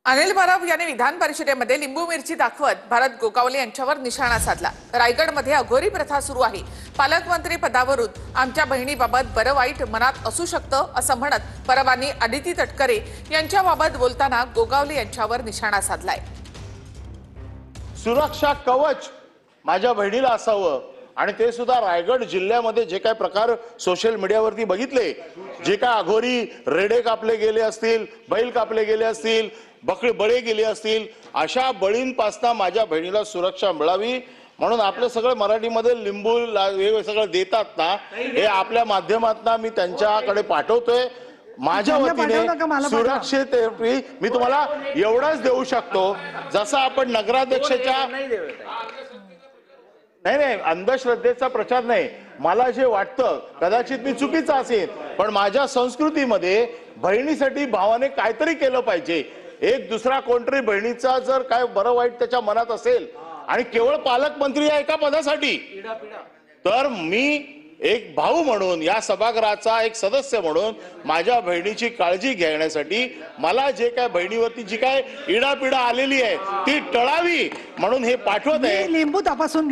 अनिल परब यांनी विधान परिषदेमध्ये लिंबू मिरची दाखवत भरत गोगावले यांच्यावर निशाणा साधला। रायगडमध्ये अघोरी प्रथा सुरू आहे। पालकमंत्री पदावरून आमच्या बहिणीबाबत बरं वाईट मनात असू शकतं असं म्हणत परबांनी अदिती तटकरे यांच्याबाबत बोलताना गोगावले यांच्यावर निशाणा साधलाय। सुरक्षा कवच माझ्या बहिणीला असावं आणि ते सुद्धा रायगड जिल्ह्यामध्ये जे काय प्रकार सोशल मीडियावरती बघितले, जे काय अघोरी रेडे कापले गेले असतील, बैल कापले गेले असतील, बळे गेले असतील, अशा बळींपासून माझ्या बहिणीला सुरक्षा मिळावी म्हणून आपलं सगळं मराठीमध्ये लिंबू हे सगळं देतात ना, हे आपल्या माध्यमातून मी त्यांच्याकडे पाठवतोय। माझ्या वतीने सुरक्षेसाठी मी तुम्हाला एवढाच देऊ शकतो जसं आपण नगराध्यक्षाच्या नाही अंधश्रद्धेचा प्रचार नाही। मला जे वाटतं कदाचित मी चुकीचं असेल, पण माझ्या संस्कृतीमध्ये बहिणीसाठी भावाने काहीतरी केलं पाहिजे। एक दुसरा कोणतरी बहिणीचा जर काय बरं वाईट त्याच्या मनात असेल आणि केवळ पालकमंत्री या एका पदासाठी, तर मी एक भाऊ म्हणून या सभागृहाचा एक सदस्य म्हणून माझ्या बहिणीची काळजी घेण्यासाठी मला जे काय बहिणीवरती जी काय इडापिडा आलेली आहे ती टळावी म्हणून हे पाठवत आहे। लिंबू तपासून